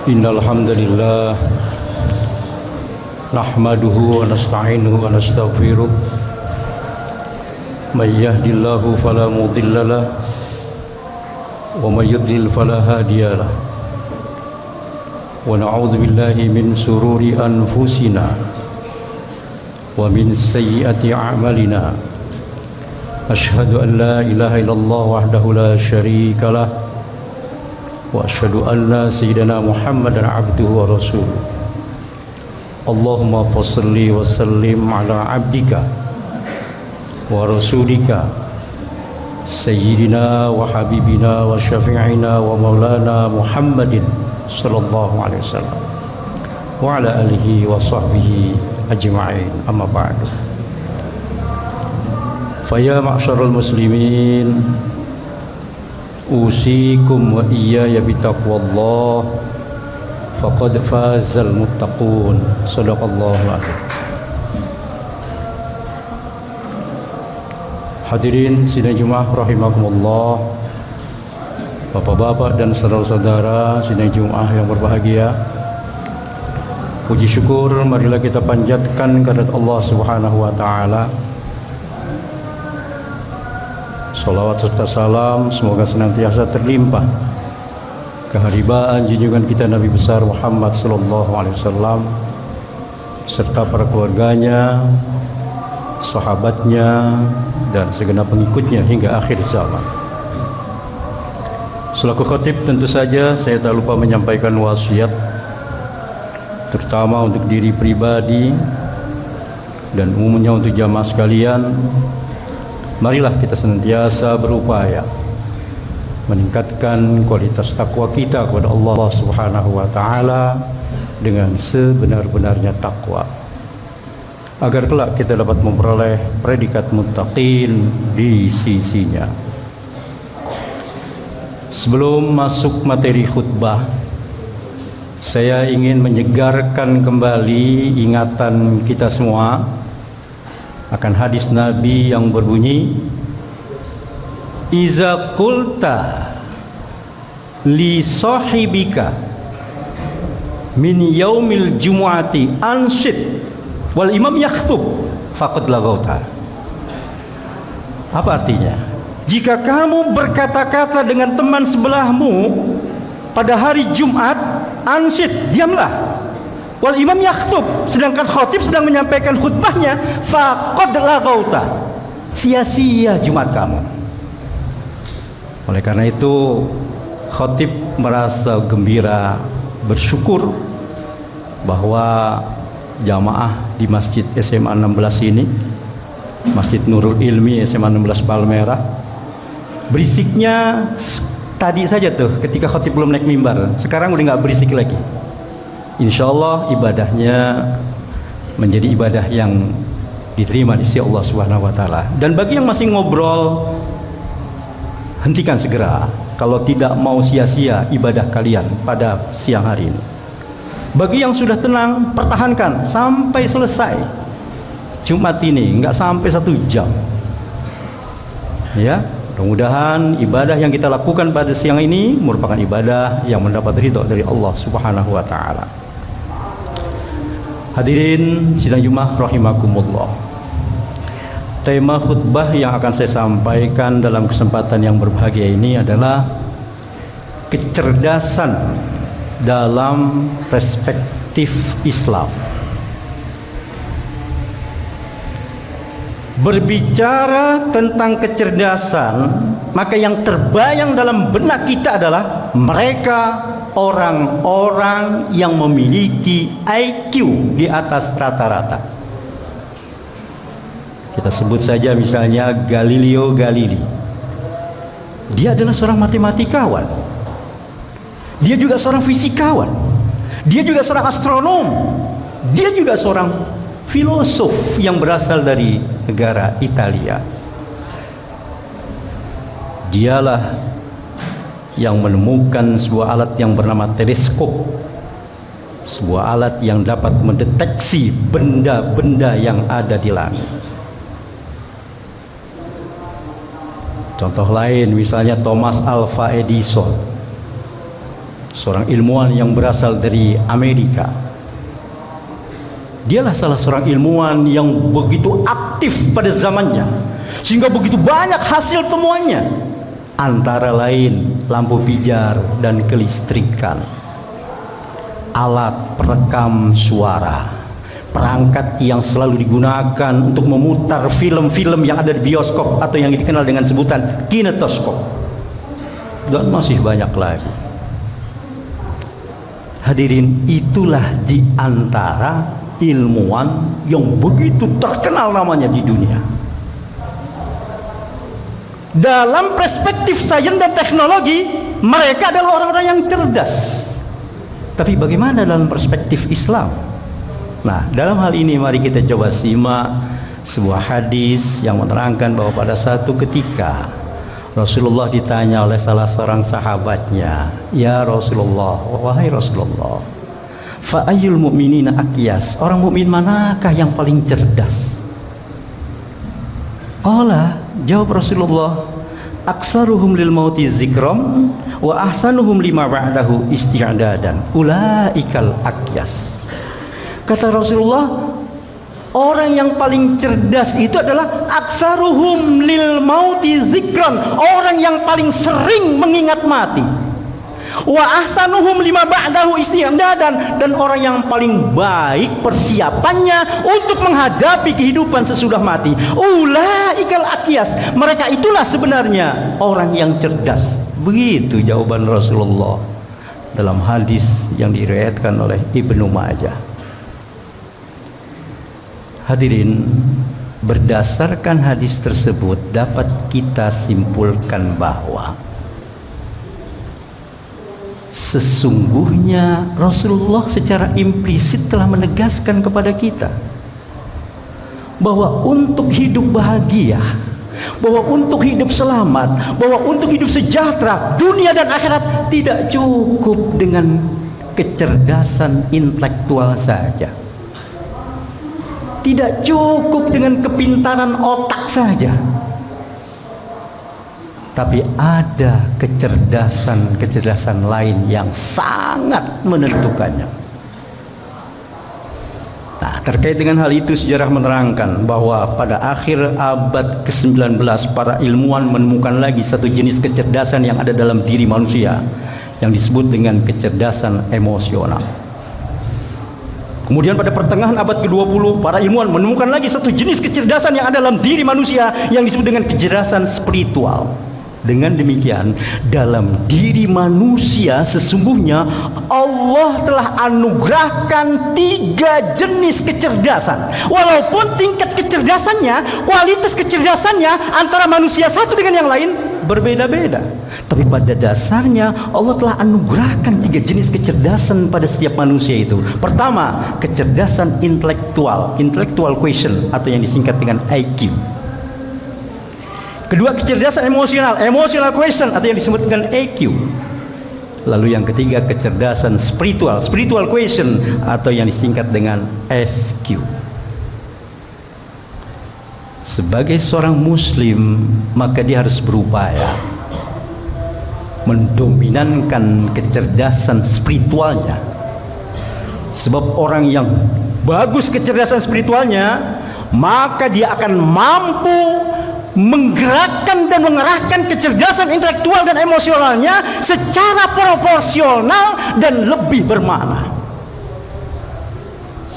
Innal hamdalillah nahmaduhu wa nasta'inuhu wa nastaghfiruh. May yahdihillahu fala mudhillalah wa may yudlil fala hadiyalah. Wa na'udzu billahi min sururi anfusina wa min sayyiati a'malina. Asyhadu an la ilaha illallah wahdahu la syarikalah wa asyhadu anna sayyidina Muhammadan abduhu wa rasuluh. Allahumma fassalli wa sallim ala abdika wa rasulika sayyidina wa habibina wa syafi'ina wa maulana Muhammadin sallallahu alaihi wasallam wa ala alihi wa sahbihi ajma'in. Amma ba'du. Faya ma'syarul muslimin, usikum wa iyaya bitaqwallah faqad fazal muttaqun. Shadaqallahul azim. Hadirin sidang Jumat rahimakumullah, bapak-bapak dan saudara-saudara sidang Jumat yang berbahagia, puji syukur marilah kita panjatkan kehadirat Allah Subhanahu wa taala. Salawat serta salam semoga senantiasa terlimpah keharibaan junjungan kita Nabi besar Muhammad sallallahu alaihi wasallam serta para keluarganya, sahabatnya dan segenap pengikutnya hingga akhir zaman. Selaku khatib tentu saja saya tak lupa menyampaikan wasiat terutama untuk diri pribadi dan umumnya untuk jamaah sekalian. Marilah kita senantiasa berupaya meningkatkan kualitas takwa kita kepada Allah Subhanahu wa taala dengan sebenar-benarnya takwa, agar kelak kita dapat memperoleh predikat muttaqin di sisinya. Sebelum masuk materi khutbah, saya ingin menyegarkan kembali ingatan kita semua akan hadis Nabi yang berbunyi, iza qulta li sahibika min yaumil jumu'ati ansit wal imam yakhtub faqad lagauta. Apa artinya? Jika kamu berkata-kata dengan teman sebelahmu pada hari Jumat, ansit, diamlah. Wal imam yakhtub, sedangkan khatib sedang menyampaikan khutbahnya, faqad lagauta, sia-sia Jumat kamu. Oleh karena itu khatib merasa gembira, bersyukur bahwa jamaah di Masjid SMA 16 ini, Masjid Nurul Ilmi SMA 16 Palmerah, berisiknya tadi saja tuh ketika khatib belum naik mimbar, sekarang udah nggak berisik lagi. Insya Allah ibadahnya menjadi ibadah yang diterima di sisi Allah Subhanahu wa taala. Dan bagi yang masih ngobrol, hentikan segera kalau tidak mau sia-sia ibadah kalian pada siang hari ini. Bagi yang sudah tenang, pertahankan sampai selesai Jumat ini, nggak sampai 1 jam. Ya, mudah-mudahan ibadah yang kita lakukan pada siang ini merupakan ibadah yang mendapat ridho dari Allah Subhanahu wa taala. Hadirin sidang Jumat rahimakumullah. Tema khutbah yang akan saya sampaikan dalam kesempatan yang berbahagia ini adalah kecerdasan dalam perspektif Islam. Berbicara tentang kecerdasan, maka yang terbayang dalam benak kita adalah mereka orang-orang yang memiliki IQ di atas rata-rata. Kita sebut saja misalnya Galileo Galilei. Dia adalah seorang matematikawan. Dia juga seorang fisikawan. Dia juga seorang astronom. Dia juga seorang filosof yang berasal dari negara Italia. Dialah yang menemukan sebuah alat yang bernama teleskop, sebuah alat yang dapat mendeteksi benda-benda yang ada di langit. Contoh lain misalnya Thomas Alva Edison. seorang ilmuwan yang berasal dari Amerika. Dialah salah seorang ilmuwan yang begitu aktif pada zamannya, sehingga begitu banyak hasil temuannya, antara lain lampu pijar dan kelistrikan, alat perekam suara, perangkat yang selalu digunakan untuk memutar film-film yang ada di bioskop atau yang dikenal dengan sebutan kinetoskop, dan masih banyak lagi. Hadirin, itulah di antara ilmuwan yang begitu terkenal namanya di dunia. Dalam perspektif sains dan teknologi, mereka adalah orang-orang yang cerdas. Tapi bagaimana dalam perspektif Islam? Nah, dalam hal ini mari kita coba simak sebuah hadis yang menerangkan bahwa pada satu ketika Rasulullah ditanya oleh salah seorang sahabatnya, "Ya Rasulullah, wahai Rasulullah, fa ayyul mu'minina aqyas?" Orang mukmin manakah yang paling cerdas? Qala, jawab Rasulullah, "Aktsaruhum lil mauti zikram wa ahsanuhum lima ba'dahu isti'dadan. Ulaikal aqyas." Kata Rasulullah, orang yang paling cerdas itu adalah aktsaruhum lil mauti zikran, orang yang paling sering mengingat mati. Wa ahsanuhum lima ba'dahu isti'dadan, dan orang yang paling baik persiapannya untuk menghadapi kehidupan sesudah mati. Ulaikal aqyas, mereka itulah sebenarnya orang yang cerdas. Begitu jawaban Rasulullah dalam hadis yang diriwayatkan oleh Ibnu Majah. Hadirin, berdasarkan hadis tersebut dapat kita simpulkan bahwa sesungguhnya Rasulullah secara implisit telah menegaskan kepada kita bahwa untuk hidup bahagia, bahwa untuk hidup selamat, bahwa untuk hidup sejahtera dunia dan akhirat tidak cukup dengan kecerdasan intelektual saja, tidak cukup dengan kepintaran otak saja, tapi ada kecerdasan lain yang sangat menentukannya. Nah, terkait dengan hal itu sejarah menerangkan bahwa pada akhir abad ke-19 para ilmuwan menemukan lagi satu jenis kecerdasan yang ada dalam diri manusia yang disebut dengan kecerdasan emosional. Kemudian pada pertengahan abad ke-20 para ilmuwan menemukan lagi satu jenis kecerdasan yang ada dalam diri manusia yang disebut dengan kecerdasan spiritual. Dengan demikian, dalam diri manusia sesungguhnya Allah telah anugerahkan 3 jenis kecerdasan. Walaupun tingkat kecerdasannya, kualitas kecerdasannya antara manusia satu dengan yang lain berbeda-beda, tapi pada dasarnya Allah telah anugerahkan 3 jenis kecerdasan pada setiap manusia itu. Pertama, kecerdasan intellectual quotient atau yang disingkat dengan IQ. Kedua, kecerdasan emotional quotient atau yang disebut dengan EQ. Lalu yang ketiga, kecerdasan spiritual quotient atau yang disingkat dengan SQ. Sebagai seorang muslim, maka dia harus berupaya mendominankan kecerdasan spiritualnya. Sebab orang yang bagus kecerdasan spiritualnya, maka dia akan mampu menggerakkan dan mengerahkan kecerdasan intelektual dan emosionalnya secara proporsional dan lebih bermakna.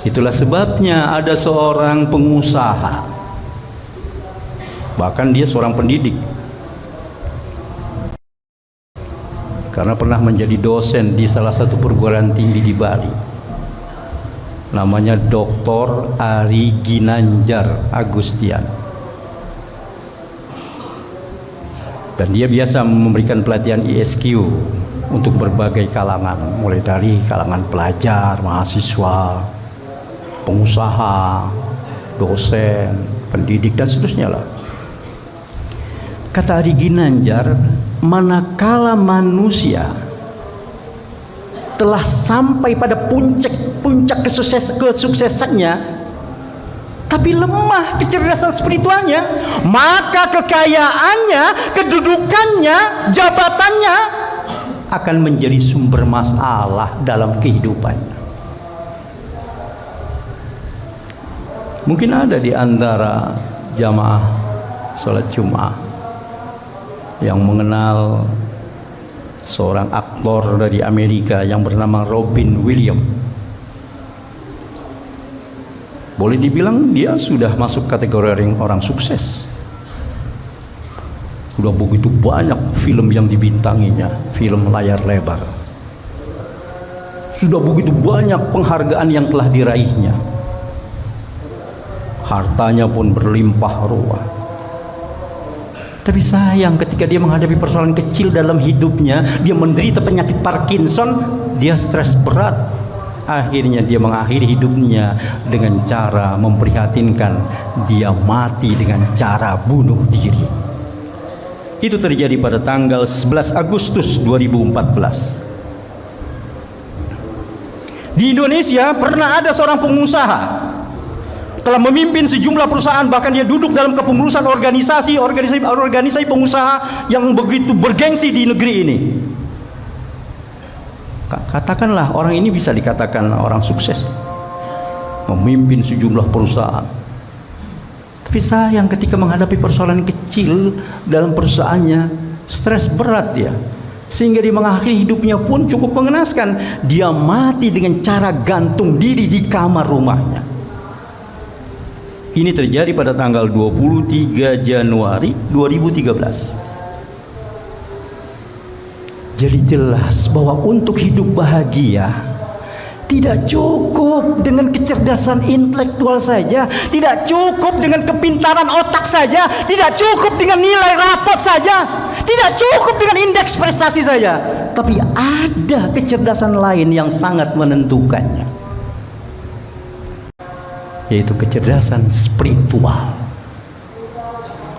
Itulah sebabnya ada seorang pengusaha, bahkan dia seorang pendidik, karena pernah menjadi dosen di salah satu perguruan tinggi di Bali. Namanya Dr. Ari Ginanjar Agustian. Dan dia biasa memberikan pelatihan ISQ untuk berbagai kalangan, mulai dari kalangan pelajar, mahasiswa, pengusaha, dosen, pendidik, dan seterusnya lah. Kata Ari Ginanjar, manakala manusia telah sampai pada puncak kesuksesannya, tapi lemah kecerdasan spiritualnya, maka kekayaannya, kedudukannya, jabatannya akan menjadi sumber masalah dalam kehidupannya. Mungkin ada di antara jamaah sholat Jumat yang mengenal seorang aktor dari Amerika yang bernama Robin Williams. Boleh dibilang dia sudah masuk kategori orang sukses. Sudah begitu banyak film yang dibintanginya, film layar lebar. Sudah begitu banyak penghargaan yang telah diraihnya. Hartanya pun berlimpah ruah. Tapi sayang, ketika dia menghadapi persoalan kecil dalam hidupnya, dia menderita penyakit Parkinson, dia stres berat. Akhirnya dia mengakhiri hidupnya dengan cara memprihatinkan. Dia mati dengan cara bunuh diri. Itu terjadi pada tanggal 11 Agustus 2014. Di Indonesia pernah ada seorang pengusaha telah memimpin sejumlah perusahaan, bahkan dia duduk dalam kepengurusan organisasi pengusaha yang begitu bergengsi di negeri ini. Katakanlah orang ini bisa dikatakan orang sukses, memimpin sejumlah perusahaan. Tapi sayang, ketika menghadapi persoalan kecil dalam perusahaannya, stres berat dia, sehingga dia mengakhiri hidupnya pun cukup mengenaskan. Dia mati dengan cara gantung diri di kamar rumahnya. Ini terjadi pada tanggal 23 Januari 2013. Jadi jelas bahwa untuk hidup bahagia tidak cukup dengan kecerdasan intelektual saja, tidak cukup dengan kepintaran otak saja, tidak cukup dengan nilai rapot saja, tidak cukup dengan indeks prestasi saja. Tapi ada kecerdasan lain yang sangat menentukannya, yaitu kecerdasan spiritual.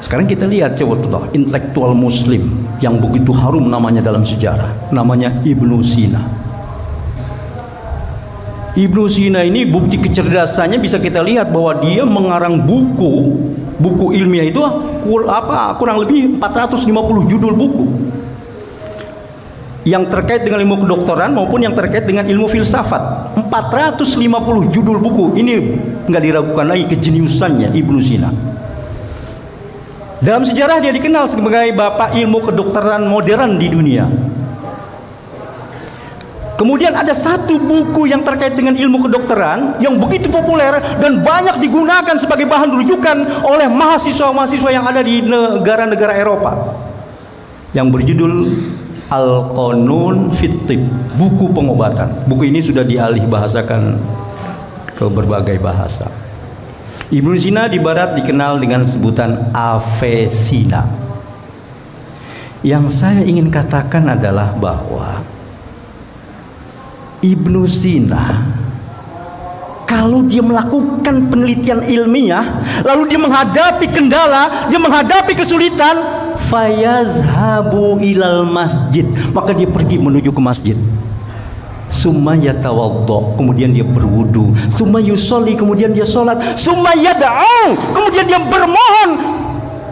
Sekarang kita lihat coba intelektual muslim yang begitu harum namanya dalam sejarah, namanya Ibnu Sina. Ibnu Sina ini bukti kecerdasannya bisa kita lihat bahwa dia mengarang buku ilmiah itu kurang lebih 450 judul buku yang terkait dengan ilmu kedokteran maupun yang terkait dengan ilmu filsafat. 450 judul buku. Ini nggak diragukan lagi kejeniusannya Ibnu Sina. Dalam sejarah dia dikenal sebagai bapak ilmu kedokteran modern di dunia. Kemudian ada satu buku yang terkait dengan ilmu kedokteran yang begitu populer dan banyak digunakan sebagai bahan rujukan oleh mahasiswa-mahasiswa yang ada di negara-negara Eropa, yang berjudul Al-Qanun fit Tibb, buku pengobatan. Buku ini sudah dialih bahasakan ke berbagai bahasa. Ibnu Sina di barat dikenal dengan sebutan Avicenna. Yang saya ingin katakan adalah bahwa Ibnu Sina, kalau dia melakukan penelitian ilmiah, lalu dia menghadapi kendala, dia menghadapi kesulitan, fayazhabu ilal masjid, maka dia pergi menuju ke masjid. Summa yatawaddo, kemudian dia berwudu. Summa yusolli, kemudian dia sholat. Summa yad'u, kemudian dia bermohon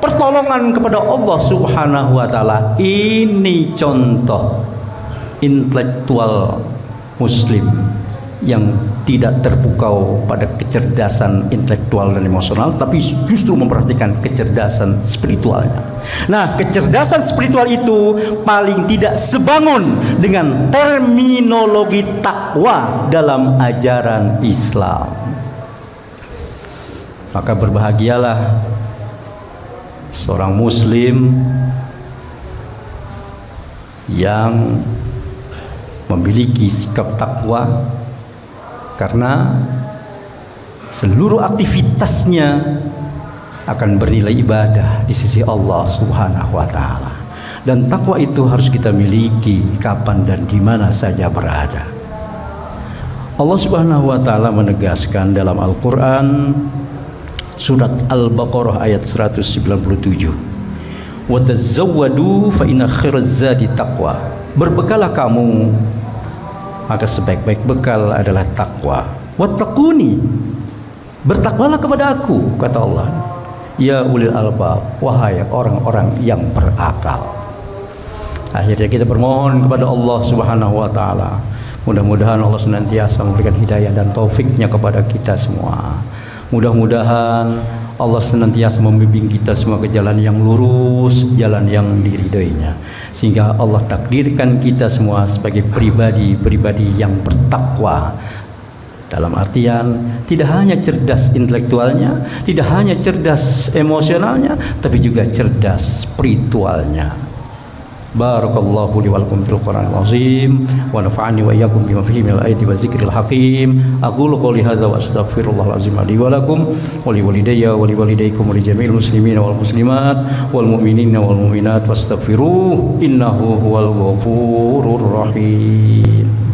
pertolongan kepada Allah Subhanahu wa ta'ala. Ini contoh intelektual muslim yang tidak terpukau pada kecerdasan intelektual dan emosional, tapi justru memperhatikan kecerdasan spiritualnya. Nah, kecerdasan spiritual itu paling tidak sebangun dengan terminologi takwa dalam ajaran Islam. Maka berbahagialah seorang muslim yang memiliki sikap takwa, karena seluruh aktivitasnya akan bernilai ibadah di sisi Allah Subhanahu wa ta'ala. Dan takwa itu harus kita miliki kapan dan di mana saja berada. Allah Subhanahu wa ta'ala menegaskan dalam Al-Qur'an surat Al-Baqarah ayat 197, wa tazawwadu fa inna khairaz zadi taqwa. Berbekalah kamu, maka sebaik-baik bekal adalah takwa. Wattaquni, bertakwalah kepada aku, kata Allah. Ya ulil albab, wahai orang-orang yang berakal. Akhirnya kita bermohon kepada Allah Subhanahu wa taala. Mudah-mudahan Allah senantiasa memberikan hidayah dan taufiknya kepada kita semua. Mudah-mudahan Allah senantiasa membimbing kita semua ke jalan yang lurus, jalan yang diridhoinya, sehingga Allah takdirkan kita semua sebagai pribadi-pribadi yang bertakwa. Dalam artian tidak hanya cerdas intelektualnya, tidak hanya cerdas emosionalnya, tapi juga cerdas spiritualnya. Barakallahu li wa lakum fil Qur'anil azim wa nafa'ani wa iyyakum bima fihi minal ayati wa dzikril hakim. Aqulu qouli hadza wa astaghfirullahal azim li wa lakum wa li walidayya wa li walidaykum wa li jami'il muslimin wal muslimat wal mu'minina wal mu'minat wastaghfiruhu innahu huwal ghafurur rahim.